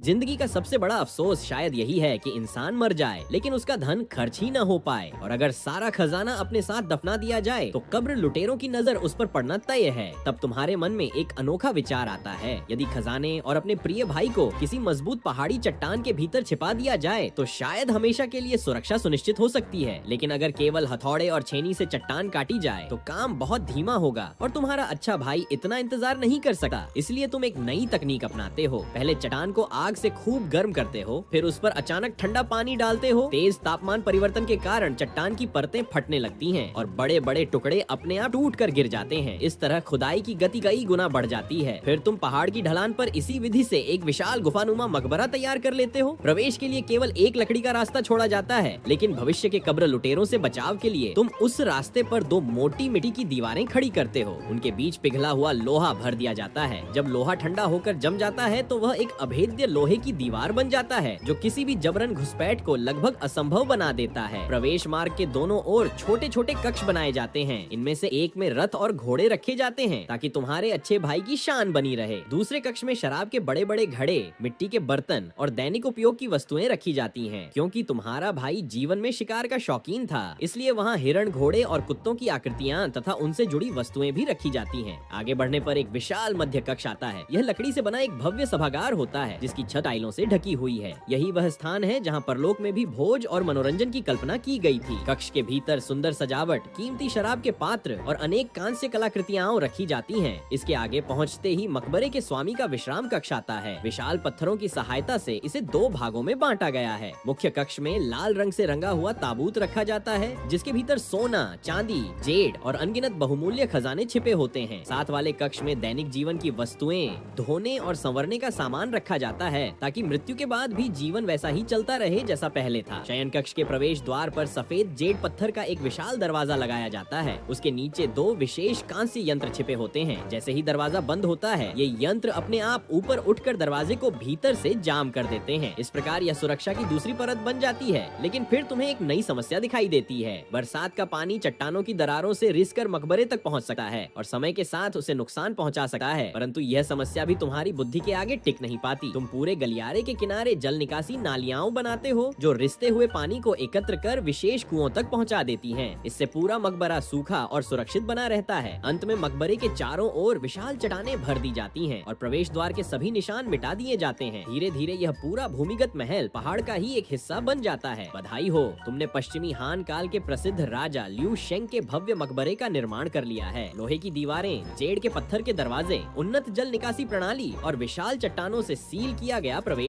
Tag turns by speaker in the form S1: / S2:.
S1: जिंदगी का सबसे बड़ा अफसोस शायद यही है कि इंसान मर जाए लेकिन उसका धन खर्च ही न हो पाए, और अगर सारा खजाना अपने साथ दफना दिया जाए तो कब्र लुटेरों की नजर उस पर पड़ना तय है। तब तुम्हारे मन में एक अनोखा विचार आता है, यदि खजाने और अपने प्रिय भाई को किसी मजबूत पहाड़ी चट्टान के भीतर छिपा दिया जाए तो शायद हमेशा के लिए सुरक्षा सुनिश्चित हो सकती है। लेकिन अगर केवल हथौड़े और छेनी से चट्टान काटी जाए तो काम बहुत धीमा होगा और तुम्हारा अच्छा भाई इतना इंतजार नहीं कर सकता। इसलिए तुम एक नई तकनीक अपनाते हो। पहले चट्टान को आग से खूब गर्म करते हो, फिर उस पर अचानक ठंडा पानी डालते हो। तेज तापमान परिवर्तन के कारण चट्टान की परतें फटने लगती हैं और बड़े बड़े टुकड़े अपने आप टूट कर गिर जाते हैं। इस तरह खुदाई की गति कई गुना बढ़ जाती है। फिर तुम पहाड़ की ढलान पर इसी विधि से एक विशाल गुफानुमा मकबरा तैयार कर लेते हो। प्रवेश के लिए केवल एक लकड़ी का रास्ता छोड़ा जाता है, लेकिन भविष्य के कब्र लुटेरों से बचाव के लिए तुम उस रास्ते पर दो मोटी मिट्टी की दीवारें खड़ी करते हो। उनके बीच पिघला हुआ लोहा भर दिया जाता है। जब लोहा ठंडा होकर जम जाता है तो वह एक अभेद्य लोहे की दीवार बन जाता है, जो किसी भी जबरन घुसपैठ को लगभग असंभव बना देता है। प्रवेश मार्ग के दोनों ओर छोटे छोटे कक्ष बनाए जाते हैं। इनमें से एक में रथ और घोड़े रखे जाते हैं ताकि तुम्हारे अच्छे भाई की शान बनी रहे। दूसरे कक्ष में शराब के बड़े बड़े घड़े, मिट्टी के बर्तन और दैनिक उपयोग की वस्तुएं रखी जाती हैं। क्योंकि तुम्हारा भाई जीवन में शिकार का शौकीन था, इसलिए वहाँ हिरण, घोड़े और कुत्तों की आकृतियाँ तथा उनसे जुड़ी वस्तुएं भी रखी जाती हैं। आगे बढ़ने पर एक विशाल मध्य कक्ष आता है। यह लकड़ी से बना एक भव्य सभागार होता है जिसकी छत टाइलों से ढकी हुई है। यही वह स्थान है जहाँ परलोक में भी भोज और मनोरंजन की कल्पना की गई थी। कक्ष के भीतर सुंदर सजावट, कीमती शराब के पात्र और अनेक कांस्य कलाकृतियां रखी जाती हैं। इसके आगे पहुँचते ही मकबरे के स्वामी का विश्राम कक्ष आता है। विशाल पत्थरों की सहायता से इसे दो भागों में बांटा गया है। मुख्य कक्ष में लाल रंग से रंगा हुआ ताबूत रखा जाता है जिसके भीतर सोना, चांदी, जेड और अनगिनत बहुमूल्य खजाने छिपे होते हैं। साथ वाले कक्ष में दैनिक जीवन की वस्तुएं, धोने और संवरने का सामान रखा जाता है ताकि मृत्यु के बाद भी जीवन वैसा ही चलता रहे जैसा पहले था। शयन कक्ष के प्रवेश द्वार पर सफेद जेड पत्थर का एक विशाल दरवाजा लगाया जाता है। उसके नीचे दो विशेष कांस्य यंत्र छिपे होते हैं। जैसे ही दरवाजा बंद होता है, ये यंत्र अपने आप ऊपर उठकर दरवाजे को भीतर से जाम कर देते हैं। इस प्रकार यह सुरक्षा की दूसरी परत बन जाती है। लेकिन फिर तुम्हें एक नई समस्या दिखाई देती है। बरसात का पानी चट्टानों की दरारों से रिसकर मकबरे तक पहुंच सकता है और समय के साथ उसे नुकसान पहुंचा सकता है। परंतु यह समस्या भी तुम्हारी बुद्धि के आगे टिक नहीं पाती। तुम पूरे गलियारे के किनारे जल निकासी नालियां बनाते हो जो रिसते हुए पानी को एकत्र कर विशेष कुओं तक पहुंचा देती हैं। इससे पूरा मकबरा सूखा और सुरक्षित बना रहता है। अंत में मकबरे के चारों ओर विशाल चट्टानें भर दी जाती हैं और प्रवेश द्वार के सभी निशान मिटा दिए जाते हैं। धीरे धीरे यह पूरा भूमिगत महल पहाड़ का ही एक हिस्सा बन जाता है। बधाई हो, तुमने पश्चिमी हान काल के प्रसिद्ध राजा लियू शेंग के भव्य मकबरे का निर्माण कर लिया है। लोहे की दीवारें, जेड के पत्थर के दरवाजे, उन्नत जल निकासी प्रणाली और विशाल चट्टानों से सील किया गया प्रवेश